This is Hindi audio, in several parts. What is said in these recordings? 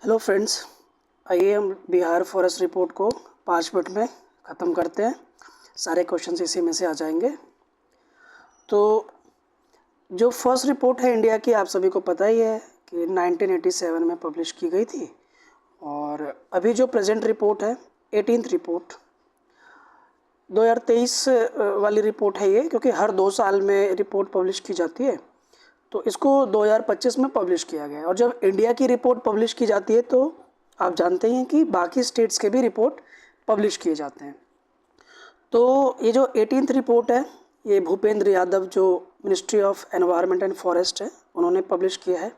हेलो फ्रेंड्स, आइए हम बिहार फॉरेस्ट रिपोर्ट को 5 मिनट में ख़त्म करते हैं। सारे क्वेश्चंस इसी में से आ जाएंगे। तो जो फर्स्ट रिपोर्ट है इंडिया की, आप सभी को पता ही है कि 1987 में पब्लिश की गई थी। और अभी जो प्रेजेंट रिपोर्ट है 18th रिपोर्ट 2023 वाली रिपोर्ट है ये, क्योंकि हर 2 साल में रिपोर्ट पब्लिश की जाती है। तो इसको 2025 में पब्लिश किया गया है। और जब इंडिया की रिपोर्ट पब्लिश की जाती है तो आप जानते ही हैं कि बाकी स्टेट्स के भी रिपोर्ट पब्लिश किए जाते हैं। तो ये जो 18th रिपोर्ट है, ये भूपेंद्र यादव जो ministry of environment and forest है, उन्होंने पब्लिश किया है।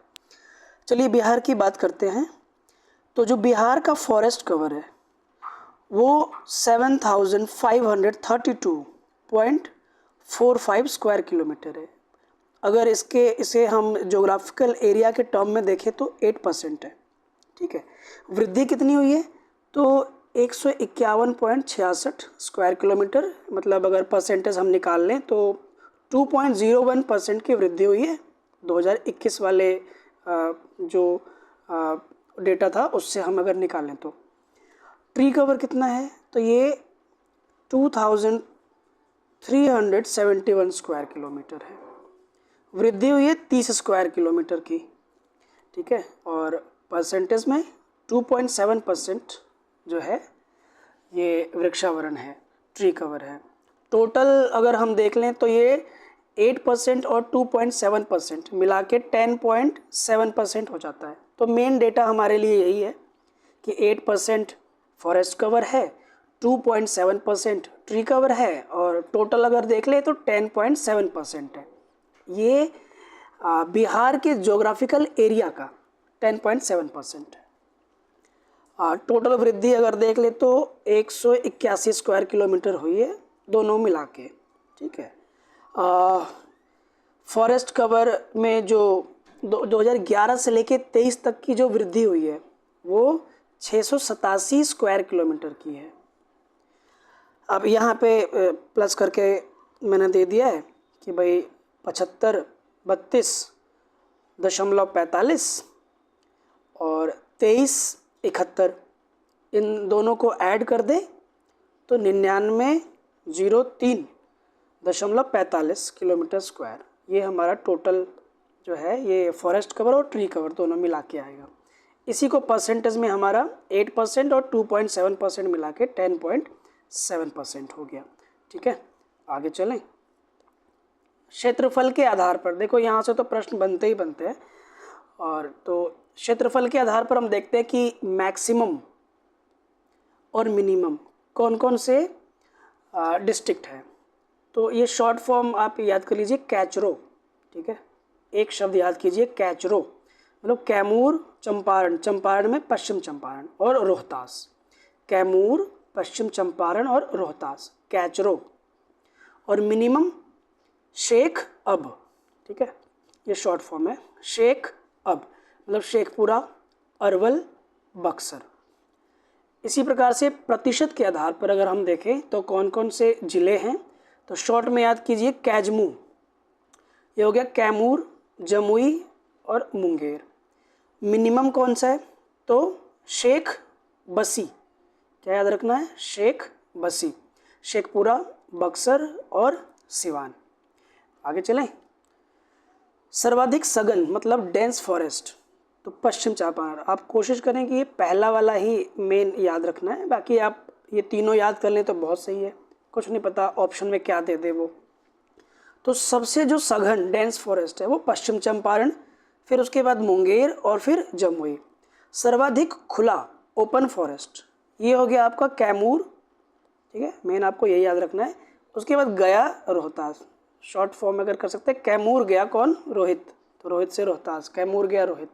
चलिए बिहार की बात करते हैं। तो जो बिहार का फॉरेस्ट कवर है वो 7532.45 स्क्वायर किलोमीटर है। अगर इसे हम ज्योग्राफिकल एरिया के टर्म में देखें तो 8% है। ठीक है, वृद्धि कितनी हुई है तो 151.66 स्क्वायर किलोमीटर, मतलब अगर परसेंटेज हम निकाल लें तो 2.01% की वृद्धि हुई है 2021 वाले जो डेटा था उससे हम अगर निकालें तो। ट्री कवर कितना है तो ये 2371 स्क्वायर किलोमीटर है। वृद्धि हुई है 30 स्क्वायर किलोमीटर की। ठीक है, और परसेंटेज में 2.7% जो है ये वृक्षावरण है, ट्री कवर है। टोटल अगर हम देख लें तो ये 8% और 2.7% मिला के 10.7% हो जाता है। तो मेन डेटा हमारे लिए यही है कि 8% फॉरेस्ट कवर है, 2.7% ट्री कवर है, और टोटल अगर देख ले तो 10.7% है। ये बिहार के ज्योग्राफिकल एरिया का 10.7% है। टोटल वृद्धि अगर देख ले तो 181 स्क्वायर किलोमीटर हुई है दोनों मिला के। ठीक है, फॉरेस्ट कवर में जो 2011 से लेके 23 तक की जो वृद्धि हुई है वो 687 स्क्वायर किलोमीटर की है। अब यहाँ पे प्लस करके मैंने दे दिया है कि भाई 7532.45 और 2371 इन दोनों को ऐड कर दें तो 9903.45 किलोमीटर स्क्वायर, ये हमारा टोटल जो है ये फॉरेस्ट कवर और ट्री कवर दोनों मिला के आएगा। इसी को परसेंटेज में हमारा 8% और 2.7% मिला के 10.7% हो गया। ठीक है, आगे चलें। क्षेत्रफल के आधार पर देखो, यहाँ से तो प्रश्न बनते ही बनते हैं। और तो क्षेत्रफल के आधार पर हम देखते हैं कि मैक्सिमम और मिनिमम कौन कौन से डिस्ट्रिक्ट है। तो ये शॉर्ट फॉर्म आप याद कर लीजिए, कैचरो। ठीक है, एक शब्द याद कीजिए, कैचरो, मतलब कैमूर, चंपारण, चंपारण में पश्चिम चंपारण और रोहतास, कैमूर, पश्चिम चंपारण और रोहतास, कैचरो। और मिनिमम शेख अब। ठीक है, ये शॉर्ट फॉर्म है, शेख अब, मतलब शेखपुरा, अरवल, बक्सर। इसी प्रकार से प्रतिशत के आधार पर अगर हम देखें तो कौन कौन से ज़िले हैं, तो शॉर्ट में याद कीजिए कैजमू, ये हो गया कैमूर, जमुई और मुंगेर। मिनिमम कौन सा है तो शेख बसी, क्या याद रखना है, शेख बसी, शेखपुरा, बक्सर और सिवान। आगे चलें। सर्वाधिक सघन मतलब डेंस फॉरेस्ट, तो पश्चिम चंपारण। आप कोशिश करें कि ये पहला वाला ही मेन याद रखना है, बाकी आप ये तीनों याद कर लें तो बहुत सही है, कुछ नहीं पता ऑप्शन में क्या दे दे वो। तो सबसे जो सघन डेंस फॉरेस्ट है वो पश्चिम चंपारण, फिर उसके बाद मुंगेर और फिर जमुई। सर्वाधिक खुला ओपन फॉरेस्ट ये हो गया आपका कैमूर। ठीक है, मेन आपको यही याद रखना है। उसके बाद गया, रोहतास, शॉर्ट फॉर्म अगर कर सकते हैं, कैमूर गया कौन, रोहित, तो रोहित से रोहतास, कैमूर गया रोहित।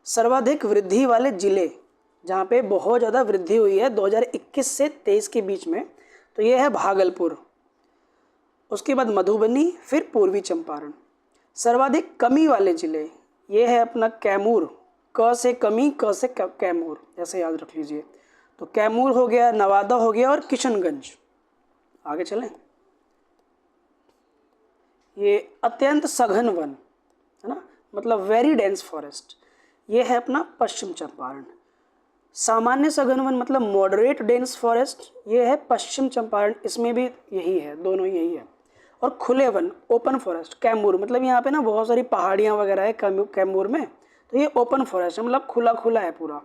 सर्वाधिक वृद्धि वाले जिले जहाँ पे बहुत ज़्यादा वृद्धि हुई है 2021 से 23 के बीच में, तो ये है भागलपुर, उसके बाद मधुबनी, फिर पूर्वी चंपारण। सर्वाधिक कमी वाले जिले ये है अपना कैमूर, क से कमी, क से कैमूर, ऐसे याद रख लीजिए। तो कैमूर हो गया, नवादा हो गया और किशनगंज। आगे चलें। ये अत्यंत सघन वन है ना, मतलब वेरी डेंस फॉरेस्ट, ये है अपना पश्चिम चंपारण। सामान्य सघन वन मतलब मॉडरेट डेंस फॉरेस्ट, ये है पश्चिम चंपारण, इसमें भी यही है, दोनों यही है। और खुले वन ओपन फॉरेस्ट कैमूर, मतलब यहाँ पे ना बहुत सारी पहाड़ियाँ वगैरह है कैमूर में, तो ये ओपन फॉरेस्ट है, मतलब खुला खुला है पूरा,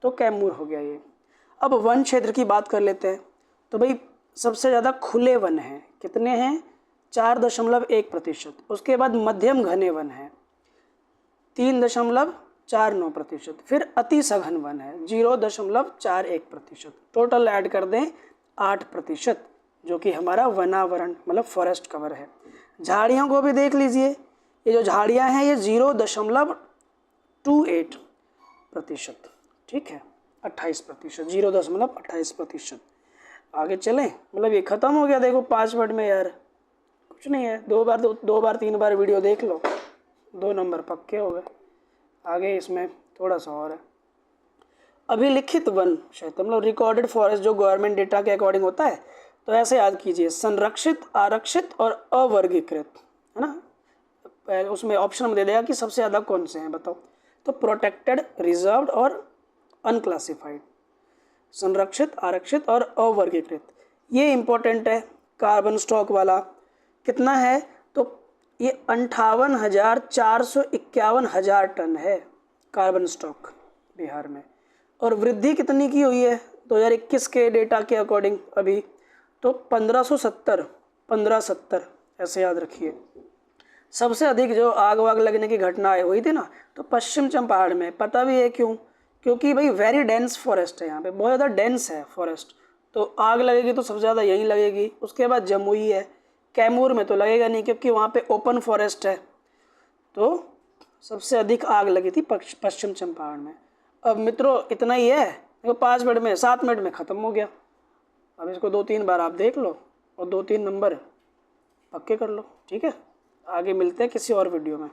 तो कैमूर हो गया ये। अब वन क्षेत्र की बात कर लेते हैं। तो भाई सबसे ज़्यादा खुले वन हैं, कितने हैं? 4.1%। उसके बाद मध्यम घने वन है 3.49%। फिर अति सघन वन है 0.41%। टोटल ऐड कर दें 8%, जो कि हमारा वनावरण मतलब फॉरेस्ट कवर है। झाड़ियों को भी देख लीजिए, ये जो झाड़ियाँ हैं ये 0.28%, ठीक है, 28%, 0.28%। आगे चलें, मतलब ये ख़त्म हो गया। देखो 5 मिनट में यार, कुछ नहीं है, दो बार 3 बार वीडियो देख लो, 2 नंबर पक्के हो गए। आगे इसमें थोड़ा सा और है। अभिलिखित वन क्षेत्र मतलब रिकॉर्डेड फॉरेस्ट जो गवर्नमेंट डेटा के अकॉर्डिंग होता है, तो ऐसे याद कीजिए, संरक्षित, आरक्षित और अवर्गीकृत, है ना। उसमें ऑप्शन में दे देगा कि सबसे ज़्यादा कौन से हैं, बताओ। तो प्रोटेक्टेड, रिजर्व्ड और अनक्लासिफाइड, संरक्षित, आरक्षित और अवर्गीकृत। ये इम्पोर्टेंट है। कार्बन स्टॉक वाला कितना है? तो ये 58,451 टन है कार्बन स्टॉक बिहार में। और वृद्धि कितनी की हुई है 2021 के डेटा के अकॉर्डिंग अभी? तो 1570 ऐसे याद रखिए। सबसे अधिक जो आग वाग लगने की घटनाएं हुई थी ना, तो पश्चिम चंपारण में। पता भी है क्यों? क्योंकि भाई वेरी डेंस फॉरेस्ट है यहाँ पे, बहुत ज़्यादा डेंस है फॉरेस्ट, तो आग लगेगी तो सबसे ज़्यादा यहीं लगेगी। उसके बाद जमुई है, कैमूर में तो लगेगा नहीं क्योंकि वहाँ पे ओपन फॉरेस्ट है। तो सबसे अधिक आग लगी थी पश्चिम चंपारण में। अब मित्रों इतना ही है, देखो 5 मिनट में 7 मिनट में ख़त्म हो गया। अब इसको 2-3 बार आप देख लो और 2-3 नंबर पक्के कर लो, ठीक है। आगे मिलते हैं किसी और वीडियो में।